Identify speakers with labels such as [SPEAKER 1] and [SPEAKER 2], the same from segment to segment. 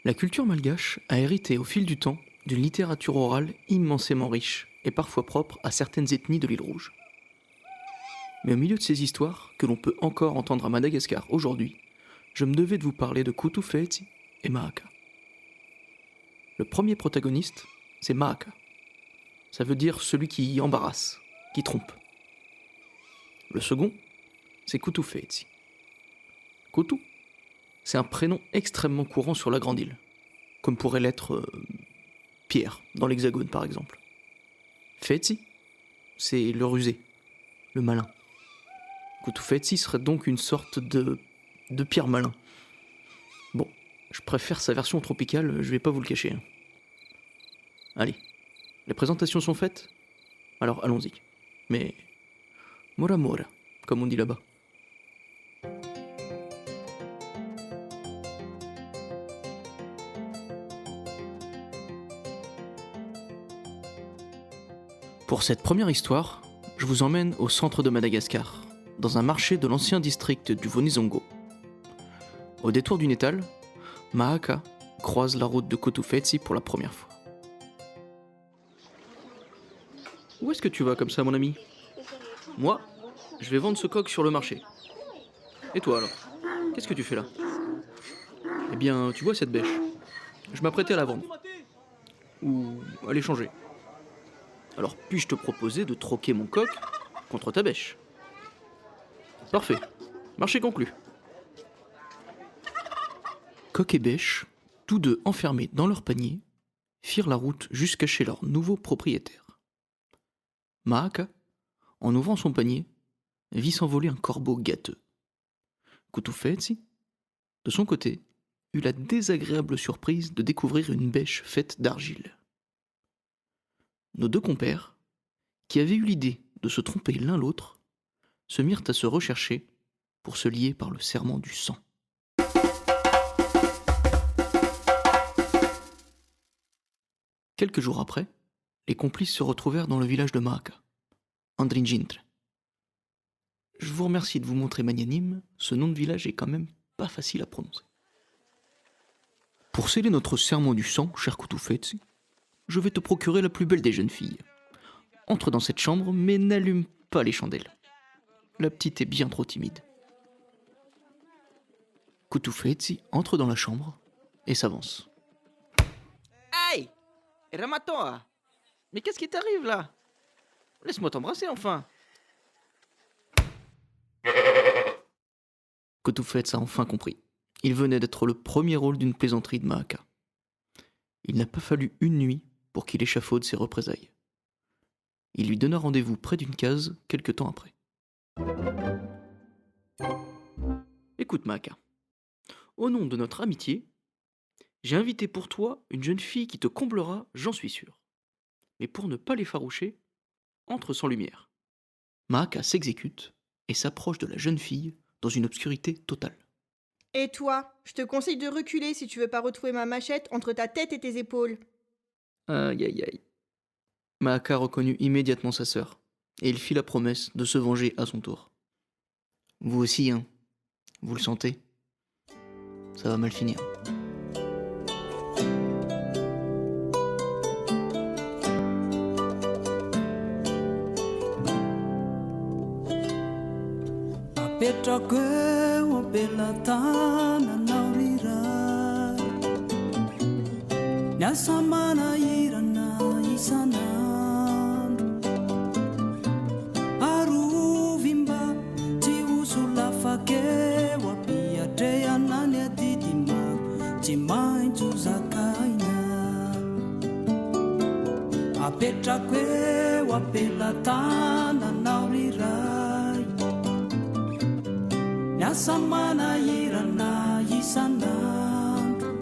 [SPEAKER 1] La culture malgache a hérité au fil du temps d'une littérature orale immensément riche et parfois propre à certaines ethnies de l'île Rouge. Mais au milieu de ces histoires, que l'on peut encore entendre à Madagascar aujourd'hui, je me devais de vous parler de Kutufeti et Mahaka. Le premier protagoniste, c'est Mahaka. Ça veut dire celui qui embarrasse, qui trompe. Le second, c'est Kutufeti. Kutu, c'est un prénom extrêmement courant sur la Grande Île, comme pourrait l'être Pierre, dans l'Hexagone par exemple. Fetsi, c'est le rusé, le malin. Kutufetsi serait donc une sorte de Pierre malin. Bon, je préfère sa version tropicale, je vais pas vous le cacher. Allez, les présentations sont faites? Alors allons-y. Mais mora mora, comme on dit là-bas. Pour cette première histoire, je vous emmène au centre de Madagascar, dans un marché de l'ancien district du Vonizongo. Au détour d'une étale, Mahaka croise la route de Kutufetsi pour la première fois. Où est-ce que tu vas comme ça, mon ami? Moi, je vais vendre ce coq sur le marché. Et toi alors? Qu'est-ce que tu fais là? Eh bien, tu vois cette bêche? Je m'apprêtais à la vendre. Ou à l'échanger. Alors puis-je te proposer de troquer mon coq contre ta bêche? Parfait. Marché conclu. Coq et bêche, tous deux enfermés dans leur panier, firent la route jusqu'à chez leur nouveau propriétaire. Mahaka, en ouvrant son panier, vit s'envoler un corbeau gâteux. Kutufetsi, de son côté, eut la désagréable surprise de découvrir une bêche faite d'argile. Nos deux compères, qui avaient eu l'idée de se tromper l'un l'autre, se mirent à se rechercher pour se lier par le serment du sang. Quelques jours après, les complices se retrouvèrent dans le village de Mahaka, Andrinjintre. Je vous remercie de vous montrer magnanime, ce nom de village est quand même pas facile à prononcer. Pour sceller notre serment du sang, cher Kutufetsi, je vais te procurer la plus belle des jeunes filles. Entre dans cette chambre, mais n'allume pas les chandelles. La petite est bien trop timide. Kutufetsi entre dans la chambre et s'avance.
[SPEAKER 2] Aïe! Ramatoa! Mais qu'est-ce qui t'arrive là? Laisse-moi t'embrasser enfin!
[SPEAKER 1] Kutufetsi a enfin compris. Il venait d'être le premier rôle d'une plaisanterie de Mahaka. Il n'a pas fallu une nuit pour qu'il échafaude ses représailles. Il lui donna rendez-vous près d'une case quelque temps après. Écoute Mahaka, au nom de notre amitié, j'ai invité pour toi une jeune fille qui te comblera, j'en suis sûr. Mais pour ne pas l'effaroucher, entre sans lumière. Mahaka s'exécute et s'approche de la jeune fille dans une obscurité totale.
[SPEAKER 3] Et toi, je te conseille de reculer si tu veux pas retrouver ma machette entre ta tête et tes épaules.
[SPEAKER 1] Aïe aïe aïe. Mahaka reconnut immédiatement sa sœur, et il fit la promesse de se venger à son tour. Vous aussi, hein? Vous le sentez? Ça va mal finir.
[SPEAKER 4] Apetrako eo am-pelatana iray, niasa manahirana isan'andro, arovy mba tsy hosolafakeo ampiatrehana ny adidy maro tsy maintsy ho zakaina. Apetrako eo am-pelatananao iray, niasa manahirana isan'andro,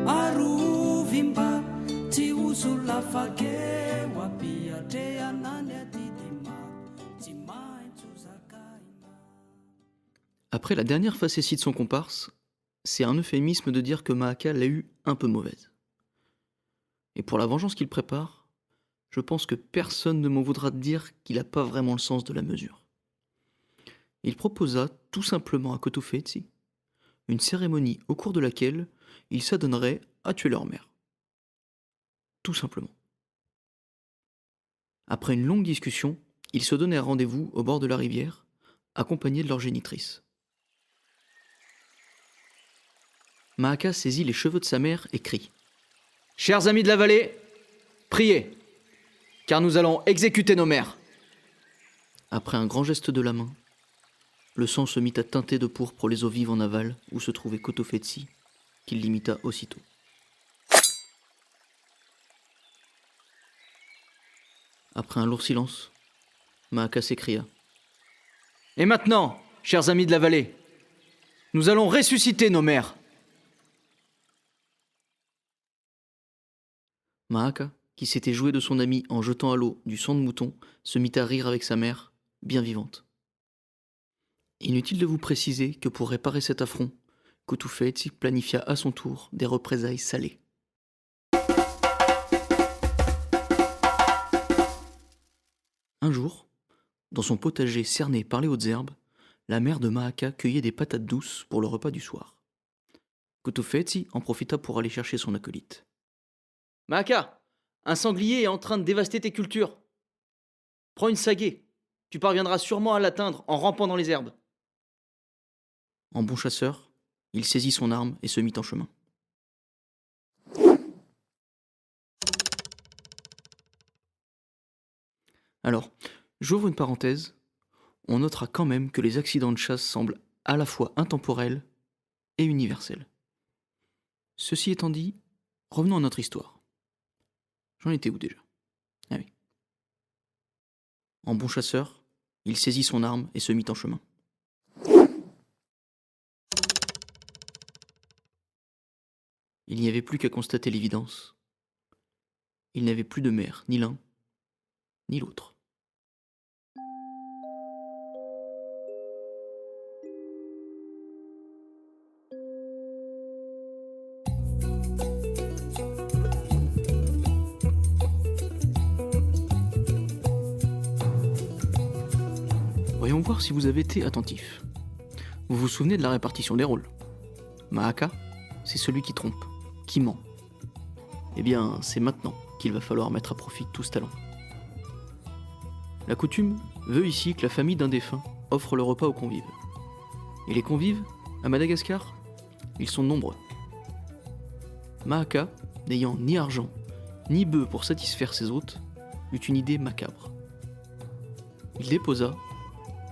[SPEAKER 4] arovy mba tsy hosolafakeo ampiatrehana ny adidy maro tsy maintsy ho zakaina.
[SPEAKER 1] Après la dernière facétie de son comparse, c'est un euphémisme de dire que Mahaka l'a eu un peu mauvaise. Et pour la vengeance qu'il prépare, je pense que personne ne m'en voudra de dire qu'il n'a pas vraiment le sens de la mesure. Il proposa tout simplement à Kutufetsi une cérémonie au cours de laquelle ils s'adonneraient à tuer leur mère. Tout simplement. Après une longue discussion, ils se donnèrent rendez-vous au bord de la rivière, accompagnés de leur génitrice. Mahaka saisit les cheveux de sa mère et crie : « Chers amis de la vallée, priez, car nous allons exécuter nos mères !» Après un grand geste de la main, le sang se mit à teinter de pourpre les eaux vives en aval où se trouvait Kotofetsi, qu'il l'imita aussitôt. Après un lourd silence, Mahaka s'écria : « Et maintenant, chers amis de la vallée, nous allons ressusciter nos mères !» Mahaka, qui s'était joué de son ami en jetant à l'eau du sang de mouton, se mit à rire avec sa mère, bien vivante. Inutile de vous préciser que pour réparer cet affront, Kotofetsi planifia à son tour des représailles salées. Un jour, dans son potager cerné par les hautes herbes, la mère de Mahaka cueillait des patates douces pour le repas du soir. Kotofetsi en profita pour aller chercher son acolyte. « Mahaka, un sanglier est en train de dévaster tes cultures. Prends une sagaie, tu parviendras sûrement à l'atteindre en rampant dans les herbes. » En bon chasseur, il saisit son arme et se mit en chemin. Alors, j'ouvre une parenthèse, on notera quand même que les accidents de chasse semblent à la fois intemporels et universels. Ceci étant dit, revenons à notre histoire. J'en étais où déjà ? Ah oui. En bon chasseur, il saisit son arme et se mit en chemin. Il n'y avait plus qu'à constater l'évidence. Il n'avait plus de mère, ni l'un, ni l'autre. Voyons voir si vous avez été attentif. Vous vous souvenez de la répartition des rôles ? Mahaka, c'est celui qui trompe, qui ment. Eh bien, c'est maintenant qu'il va falloir mettre à profit tout ce talent. La coutume veut ici que la famille d'un défunt offre le repas aux convives. Et les convives, à Madagascar, ils sont nombreux. Mahaka, n'ayant ni argent, ni bœuf pour satisfaire ses hôtes, eut une idée macabre. Il déposa,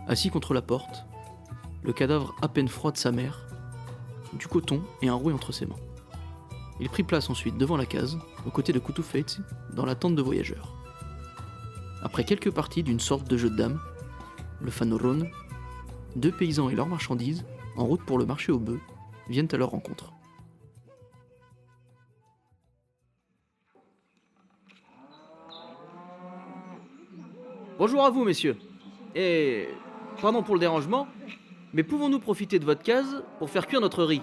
[SPEAKER 1] assis contre la porte, le cadavre à peine froid de sa mère, du coton et un rouet entre ses mains. Il prit place ensuite devant la case, aux côtés de Kotofetsi, dans la tente de voyageurs. Après quelques parties d'une sorte de jeu de dames, le Fanoron, deux paysans et leurs marchandises, en route pour le marché aux bœufs, viennent à leur rencontre. Bonjour à vous, messieurs. Et pardon pour le dérangement, mais pouvons-nous profiter de votre case pour faire cuire notre riz ?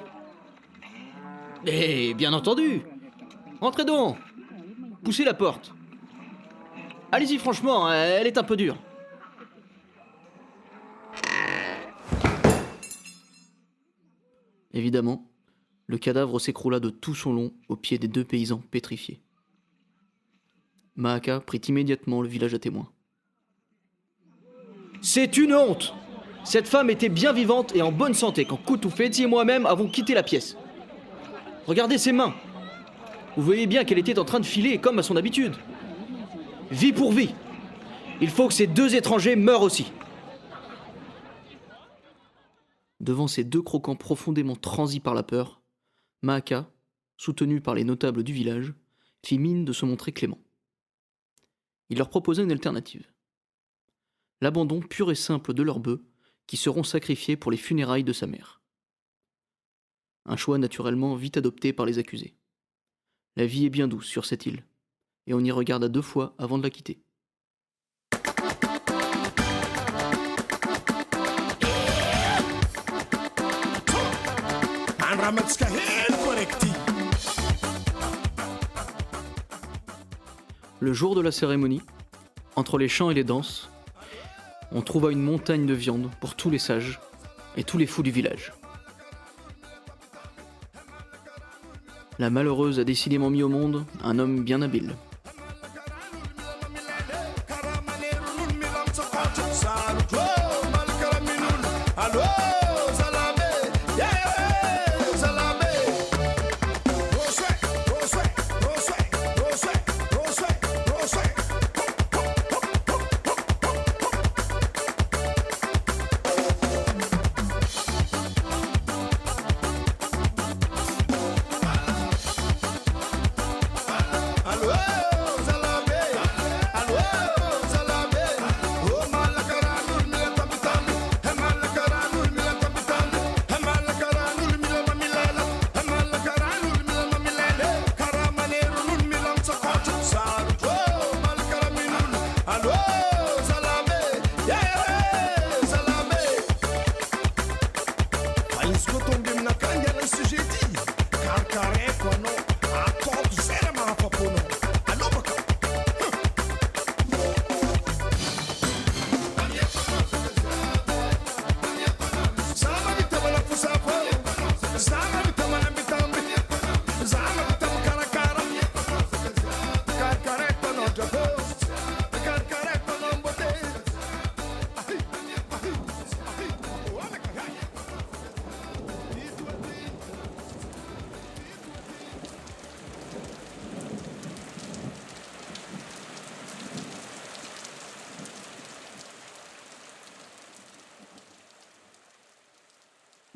[SPEAKER 1] Eh, bien entendu ! Entrez donc ! Poussez la porte. Allez-y, franchement, elle est un peu dure. Évidemment, le cadavre s'écroula de tout son long aux pieds des deux paysans pétrifiés. Mahaka prit immédiatement le village à témoin. C'est une honte ! Cette femme était bien vivante et en bonne santé quand Kotofetsi et moi-même avons quitté la pièce. Regardez ses mains. Vous voyez bien qu'elle était en train de filer comme à son habitude. Vie pour vie. Il faut que ces deux étrangers meurent aussi. Devant ces deux croquants profondément transis par la peur, Mahaka, soutenu par les notables du village, fit mine de se montrer clément. Il leur proposa une alternative. L'abandon pur et simple de leurs bœufs qui seront sacrifiés pour les funérailles de sa mère. Un choix naturellement vite adopté par les accusés. La vie est bien douce sur cette île, et on y regarde à 2 fois avant de la quitter. Le jour de la cérémonie, entre les chants et les danses, on trouva une montagne de viande pour tous les sages et tous les fous du village. La malheureuse a décidément mis au monde un homme bien habile.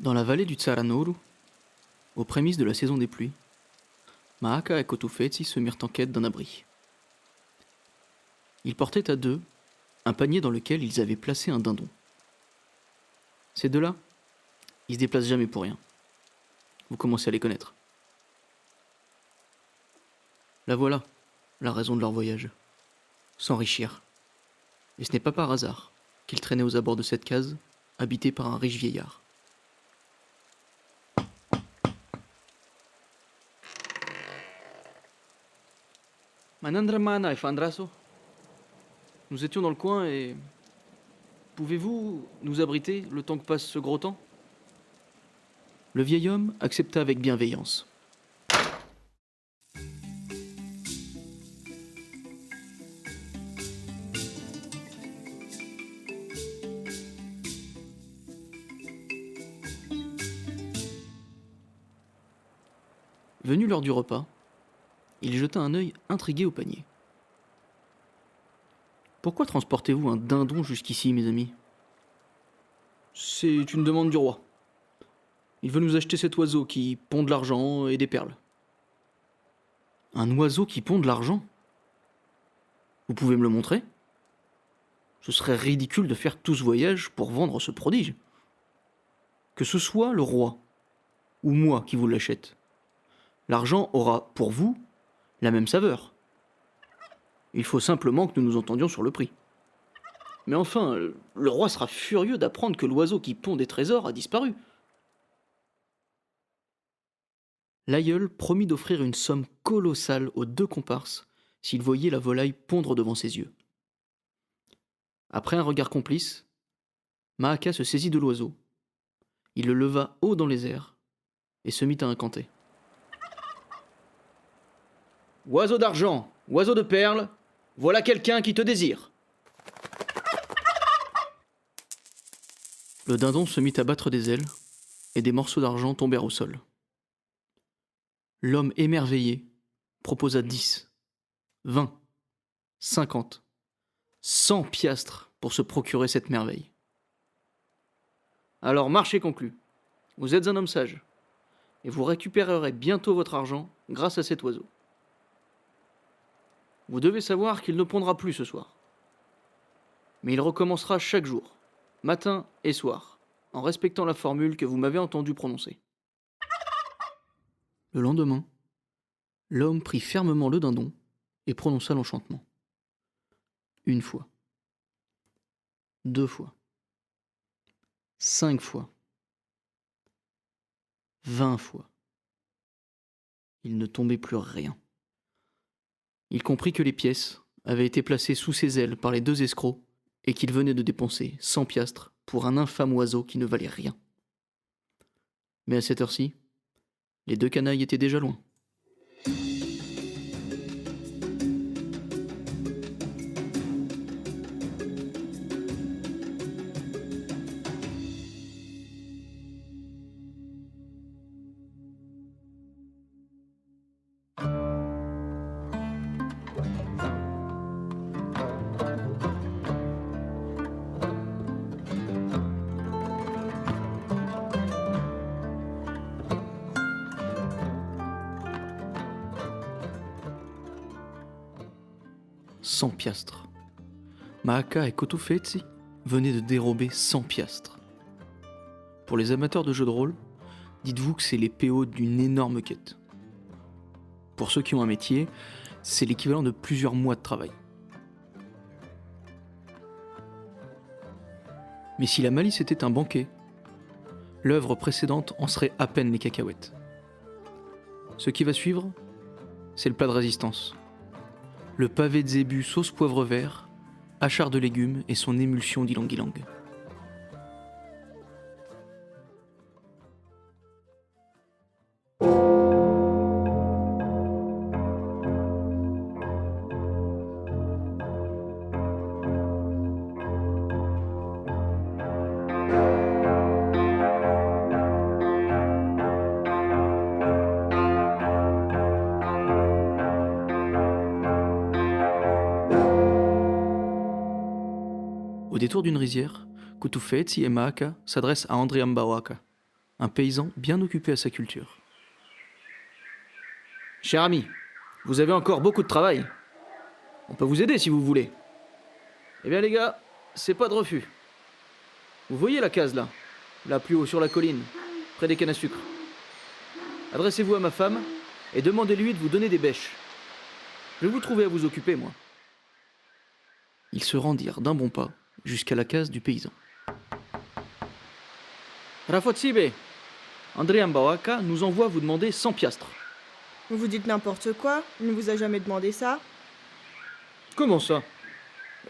[SPEAKER 1] Dans la vallée du Tsaranoro, aux prémices de la saison des pluies, Mahaka et Kotufetsi se mirent en quête d'un abri. Ils portaient à deux un panier dans lequel ils avaient placé un dindon. Ces deux-là, ils se déplacent jamais pour rien. Vous commencez à les connaître. La voilà, la raison de leur voyage. S'enrichir. Et ce n'est pas par hasard qu'ils traînaient aux abords de cette case, habitée par un riche vieillard. Manandramana et Fandraso, nous étions dans le coin et... Pouvez-vous nous abriter le temps que passe ce gros temps ? Le vieil homme accepta avec bienveillance. Venu l'heure du repas, il jeta un œil intrigué au panier. « Pourquoi transportez-vous un dindon jusqu'ici, mes amis ?»« C'est une demande du roi. Il veut nous acheter cet oiseau qui pond de l'argent et des perles. »« Un oiseau qui pond de l'argent ? Vous pouvez me le montrer ? Ce serait ridicule de faire tout ce voyage pour vendre ce prodige. Que ce soit le roi ou moi qui vous l'achète, l'argent aura, pour vous, la même saveur. Il faut simplement que nous nous entendions sur le prix. Mais enfin, le roi sera furieux d'apprendre que l'oiseau qui pond des trésors a disparu. » L'aïeul promit d'offrir une somme colossale aux deux comparses s'ils voyaient la volaille pondre devant ses yeux. Après un regard complice, Mahaka se saisit de l'oiseau. Il le leva haut dans les airs et se mit à incanter. « Oiseau d'argent, oiseau de perles, voilà quelqu'un qui te désire. » Le dindon se mit à battre des ailes et des morceaux d'argent tombèrent au sol. L'homme émerveillé proposa 10, 20, 50, 100 piastres pour se procurer cette merveille. « Alors, marché conclu. Vous êtes un homme sage et vous récupérerez bientôt votre argent grâce à cet oiseau. Vous devez savoir qu'il ne pondra plus ce soir. Mais il recommencera chaque jour, matin et soir, en respectant la formule que vous m'avez entendu prononcer. » Le lendemain, l'homme prit fermement le dindon et prononça l'enchantement. 1 fois, 2 fois, 5 fois, 20 fois. Il ne tombait plus rien. Il comprit que les pièces avaient été placées sous ses ailes par les deux escrocs et qu'il venait de dépenser 100 piastres pour un infâme oiseau qui ne valait rien. Mais à cette heure-ci, les deux canailles étaient déjà loin, 100 piastres. Mahaka et Kotofetsi venaient de dérober 100 piastres. Pour les amateurs de jeux de rôle, dites-vous que c'est les PO d'une énorme quête. Pour ceux qui ont un métier, c'est l'équivalent de plusieurs mois de travail. Mais si la malice était un banquet, l'œuvre précédente en serait à peine les cacahuètes. Ce qui va suivre, c'est le plat de résistance. Le pavé de zébu sauce poivre vert, achar de légumes et son émulsion d'ilang-ilang. Au détour d'une rizière, Kutufetsi et Mahaka s'adressent à Andriam Bawaka, un paysan bien occupé à sa culture.
[SPEAKER 2] Cher ami, vous avez encore beaucoup de travail. On peut vous aider si vous voulez. Eh bien les gars, c'est pas de refus. Vous voyez la case là plus haut sur la colline, près des cannes à sucre. Adressez-vous à ma femme et demandez-lui de vous donner des bêches. Je vais vous trouver à vous occuper, moi.
[SPEAKER 1] Ils se rendirent d'un bon pas jusqu'à la case du paysan.
[SPEAKER 2] Rafotsibe, Andriam Bawaka nous envoie vous demander 100 piastres.
[SPEAKER 3] Vous dites n'importe quoi, il ne vous a jamais demandé ça.
[SPEAKER 2] Comment ça?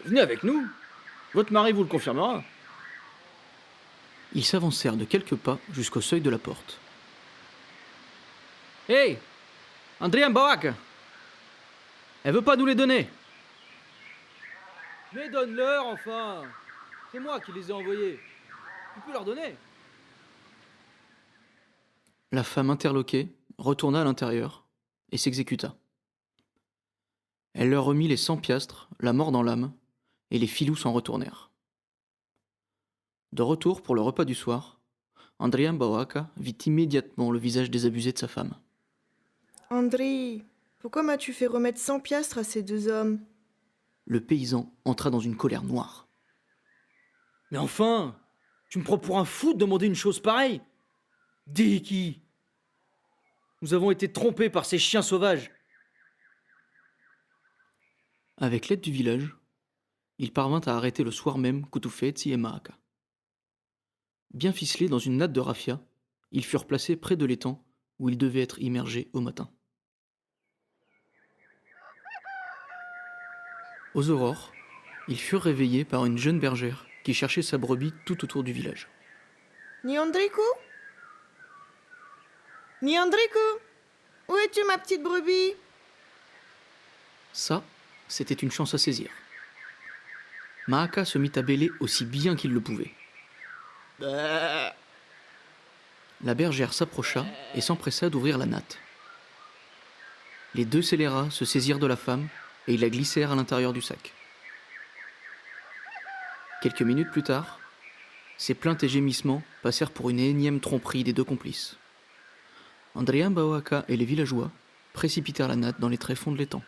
[SPEAKER 2] Venez avec nous. Votre mari vous le confirmera.
[SPEAKER 1] Ils s'avancèrent de quelques pas jusqu'au seuil de la porte.
[SPEAKER 2] Hé, Andriam Bawaka, elle veut pas nous les donner. Mais donne-leur enfin. C'est moi qui les ai envoyés. Tu peux leur donner.
[SPEAKER 1] La femme interloquée retourna à l'intérieur et s'exécuta. Elle leur remit les 100 piastres, la mort dans l'âme, et les filous s'en retournèrent. De retour pour le repas du soir, Andriam Bawaka vit immédiatement le visage désabusé de sa femme.
[SPEAKER 3] André, pourquoi m'as-tu fait remettre 100 piastres à ces deux hommes?
[SPEAKER 1] Le paysan entra dans une colère noire.
[SPEAKER 2] Mais enfin, tu me prends pour un fou de demander une chose pareille. Diki. Nous avons été trompés par ces chiens sauvages.
[SPEAKER 1] Avec l'aide du village, il parvint à arrêter le soir même Kutufetsi et Mahaka. Bien ficelés dans une natte de raffia, ils furent placés près de l'étang où ils devaient être immergés au matin. Aux aurores, ils furent réveillés par une jeune bergère qui cherchait sa brebis tout autour du village.
[SPEAKER 3] Niandriku? Niandriku? Où es-tu, ma petite brebis?
[SPEAKER 1] Ça, c'était une chance à saisir. Mahaka se mit à bêler aussi bien qu'il le pouvait. La bergère s'approcha et s'empressa d'ouvrir la natte. Les deux scélérats se saisirent de la femme et ils la glissèrent à l'intérieur du sac. Quelques minutes plus tard, ses plaintes et gémissements passèrent pour une énième tromperie des deux complices. Andriam Bawaka et les villageois précipitèrent la natte dans les tréfonds de l'étang.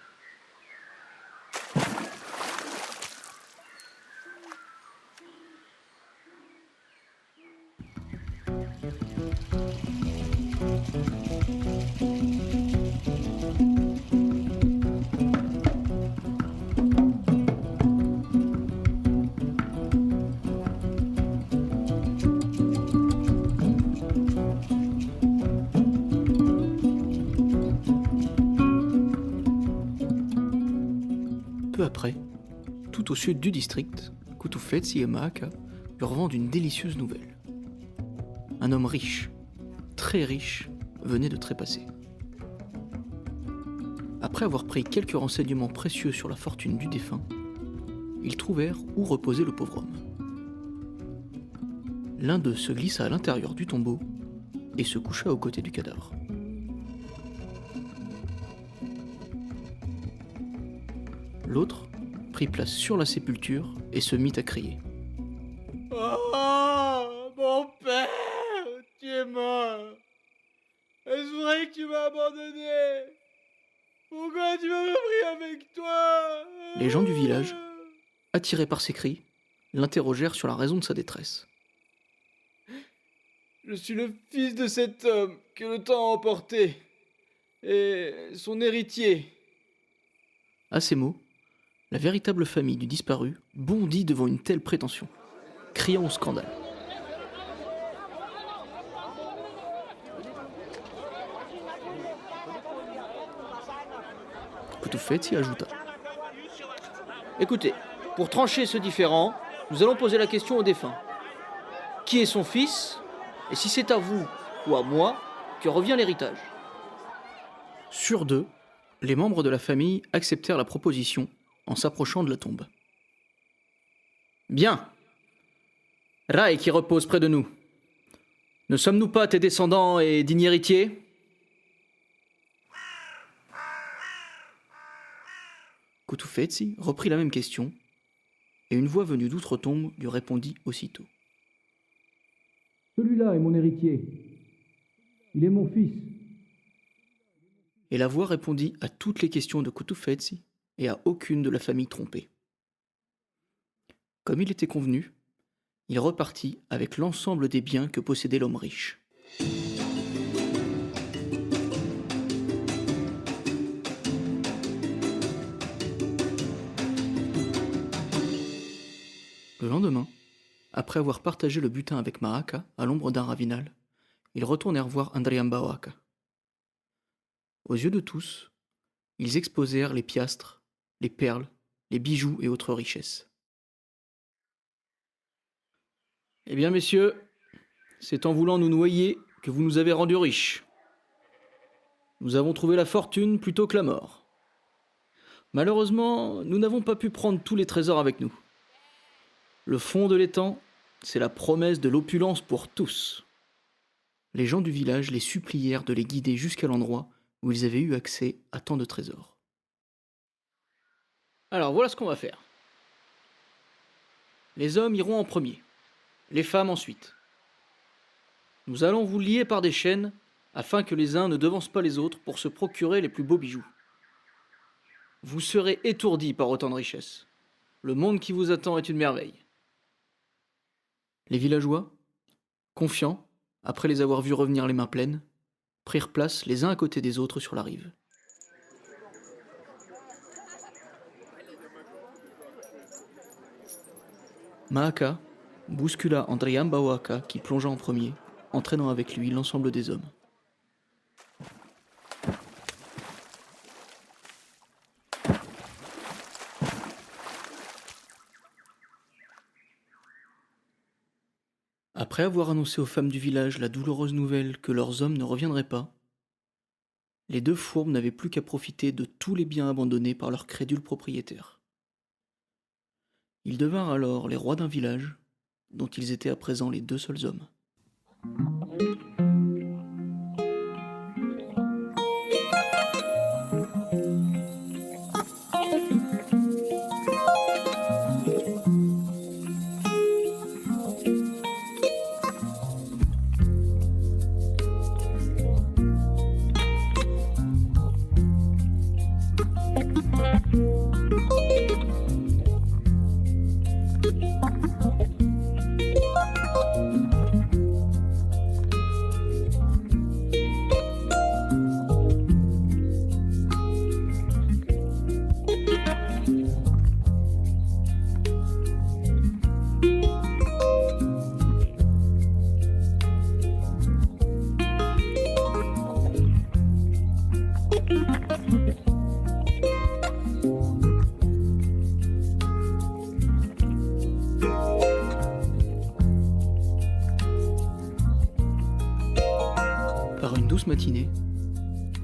[SPEAKER 1] Peu après, tout au sud du district, Kutufetsi et Mahaka leur vendent une délicieuse nouvelle. Un homme riche, très riche, venait de trépasser. Après avoir pris quelques renseignements précieux sur la fortune du défunt, ils trouvèrent où reposait le pauvre homme. L'un d'eux se glissa à l'intérieur du tombeau et se coucha aux côtés du cadavre. L'autre prit place sur la sépulture et se mit à crier.
[SPEAKER 2] « Oh, mon père, tu es mort. Est-ce vrai que tu m'as abandonné? Pourquoi tu m'as pas pris avec toi?
[SPEAKER 1] Les gens du village, attirés par ses cris, l'interrogèrent sur la raison de sa détresse.
[SPEAKER 2] Je suis le fils de cet homme que le temps a emporté, et son héritier.
[SPEAKER 1] À ces mots, la véritable famille du disparu bondit devant une telle prétention, criant au scandale. Koutoufetsi ajouta.
[SPEAKER 2] Écoutez, pour trancher ce différend, nous allons poser la question au défunt. Qui est son fils? Et si c'est à vous ou à moi que revient l'héritage?
[SPEAKER 1] Sur deux, les membres de la famille acceptèrent la proposition en s'approchant de la tombe.
[SPEAKER 2] Bien. Rai qui repose près de nous. Ne sommes-nous pas tes descendants et dignes héritiers?
[SPEAKER 1] Koutoufetsi reprit la même question, et une voix venue d'outre-tombe lui répondit aussitôt.
[SPEAKER 2] Celui-là est mon héritier. Il est mon fils.
[SPEAKER 1] Et la voix répondit à toutes les questions de Koutoufetsi et à aucune de la famille trompée. Comme il était convenu, il repartit avec l'ensemble des biens que possédait l'homme riche. Le lendemain, après avoir partagé le butin avec Mahaka à l'ombre d'un ravinal, ils retournèrent voir Andriambawaka. Aux yeux de tous, ils exposèrent les piastres, les perles, les bijoux et autres richesses.
[SPEAKER 2] Eh bien, messieurs, c'est en voulant nous noyer que vous nous avez rendus riches. Nous avons trouvé la fortune plutôt que la mort. Malheureusement, nous n'avons pas pu prendre tous les trésors avec nous. Le fond de l'étang, c'est la promesse de l'opulence pour tous.
[SPEAKER 1] Les gens du village les supplièrent de les guider jusqu'à l'endroit où ils avaient eu accès à tant de trésors.
[SPEAKER 2] Alors voilà ce qu'on va faire. Les hommes iront en premier, les femmes ensuite. Nous allons vous lier par des chaînes afin que les uns ne devancent pas les autres pour se procurer les plus beaux bijoux. Vous serez étourdis par autant de richesses. Le monde qui vous attend est une merveille.
[SPEAKER 1] Les villageois, confiants, après les avoir vus revenir les mains pleines, prirent place les uns à côté des autres sur la rive. Mahaka bouscula Andriambawaka qui plongea en premier, entraînant avec lui l'ensemble des hommes. Après avoir annoncé aux femmes du village la douloureuse nouvelle que leurs hommes ne reviendraient pas, les deux fourbes n'avaient plus qu'à profiter de tous les biens abandonnés par leurs crédules propriétaires. Ils devinrent alors les rois d'un village, dont ils étaient à présent les deux seuls hommes. Par une douce matinée,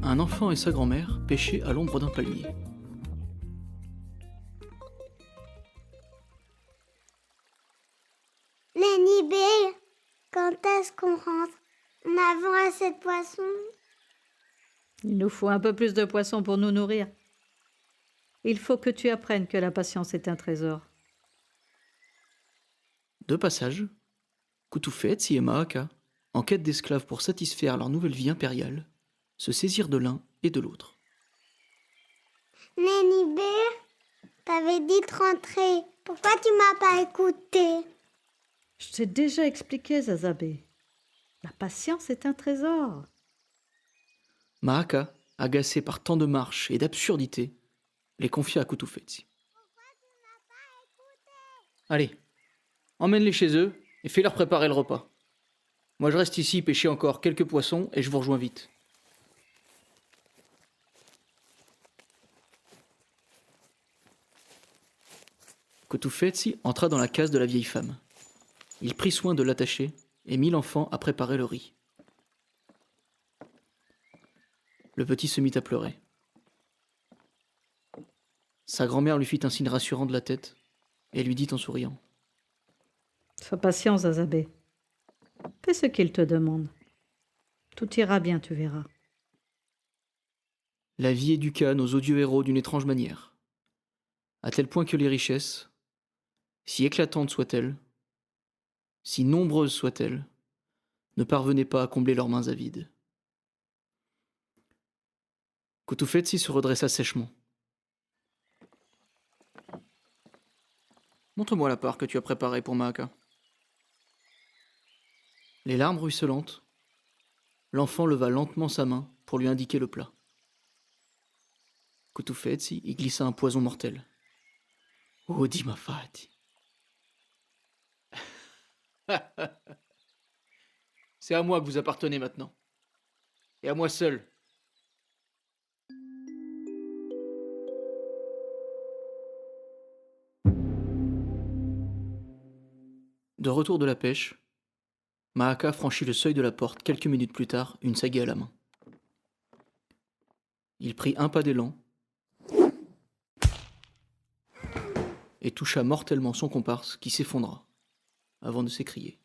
[SPEAKER 1] un enfant et sa grand-mère pêchaient à l'ombre d'un palmier.
[SPEAKER 5] Nibé, quand est-ce qu'on rentre? On a assez de poissons?
[SPEAKER 6] Il nous faut un peu plus de poissons pour nous nourrir. Il faut que tu apprennes que la patience est un trésor.
[SPEAKER 1] De passage, Koutoufetsi et Mahaka, en quête d'esclaves pour satisfaire leur nouvelle vie impériale, se saisirent de l'un et de l'autre.
[SPEAKER 5] Nénibé, t'avais dit de rentrer. Pourquoi tu m'as pas écouté?
[SPEAKER 6] Je t'ai déjà expliqué, Zazabé. La patience est un trésor.
[SPEAKER 1] Mahaka, agacée par tant de marches et d'absurdités, les confia à Kutufetsi.
[SPEAKER 2] Allez, emmène-les chez eux et fais-leur préparer le repas. Moi je reste ici pêcher encore quelques poissons et je vous rejoins vite.
[SPEAKER 1] Kutufetsi entra dans la case de la vieille femme. Il prit soin de l'attacher et mit l'enfant à préparer le riz. Le petit se mit à pleurer. Sa grand-mère lui fit un signe rassurant de la tête et lui dit en souriant.
[SPEAKER 6] Sois patient, Zazabé. Fais ce qu'il te demande. Tout ira bien, tu verras.
[SPEAKER 1] La vie éduqua nos odieux héros d'une étrange manière, à tel point que les richesses, si éclatantes soient-elles, si nombreuses soient-elles, ne parvenaient pas à combler leurs mains avides. Kutufetsi se redressa sèchement. Montre-moi la part que tu as préparée pour Mahaka. Les larmes ruisselantes, l'enfant leva lentement sa main pour lui indiquer le plat. Kutufetsi y glissa un poison mortel. Oh, dit Mafati.
[SPEAKER 2] C'est à moi que vous appartenez maintenant. Et à moi seul.
[SPEAKER 1] De retour de la pêche, Mahaka franchit le seuil de la porte quelques minutes plus tard, une sagaie à la main. Il prit un pas d'élan et toucha mortellement son comparse qui s'effondra, avant de s'écrier.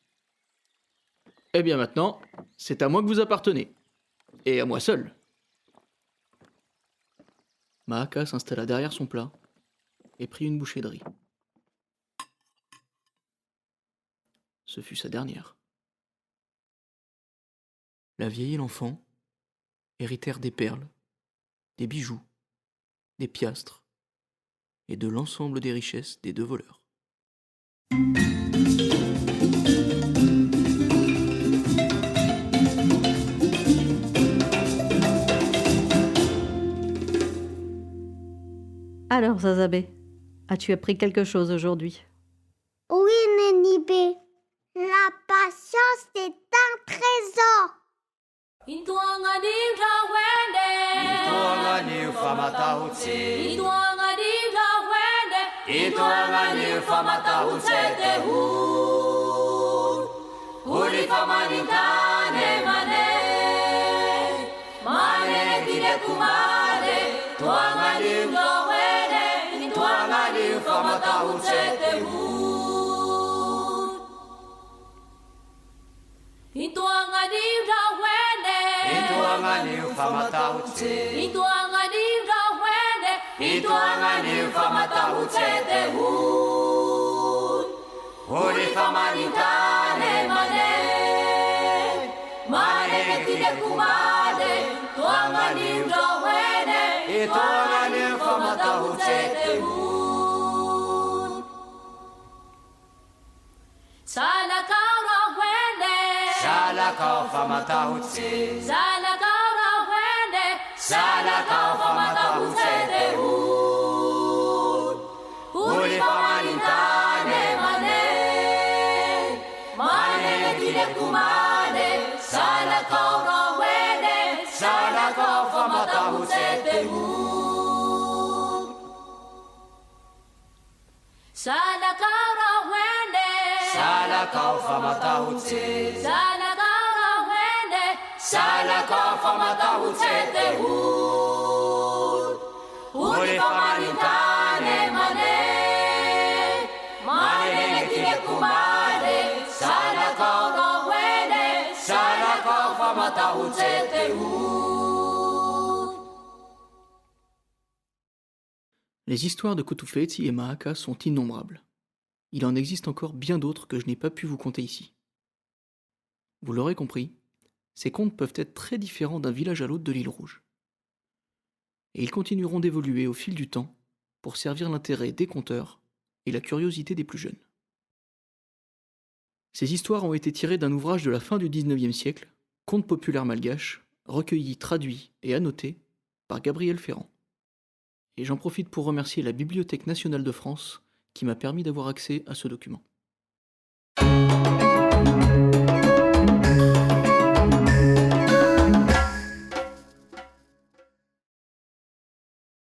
[SPEAKER 2] Eh bien maintenant, c'est à moi que vous appartenez. Et à moi seul.
[SPEAKER 1] Mahaka s'installa derrière son plat et prit une bouchée de riz. Ce fut sa dernière. La vieille et l'enfant héritèrent des perles, des bijoux, des piastres et de l'ensemble des richesses des deux voleurs.
[SPEAKER 6] Alors, Zazabé, as-tu appris quelque chose aujourd'hui?
[SPEAKER 5] Oui, Nénibé. La patience est un trésor.
[SPEAKER 1] Les histoires de Kutufetsi et Mahaka sont innombrables. Il en existe encore bien d'autres que je n'ai pas pu vous conter ici. Vous l'aurez compris, ces contes peuvent être très différents d'un village à l'autre de l'île Rouge. et ils continueront d'évoluer au fil du temps pour servir l'intérêt des conteurs et la curiosité des plus jeunes. Ces histoires ont été tirées d'un ouvrage de la fin du XIXe siècle, Contes populaires malgaches, recueillis, traduits et annotés par Gabriel Ferrand. Et j'en profite pour remercier la Bibliothèque nationale de France qui m'a permis d'avoir accès à ce document.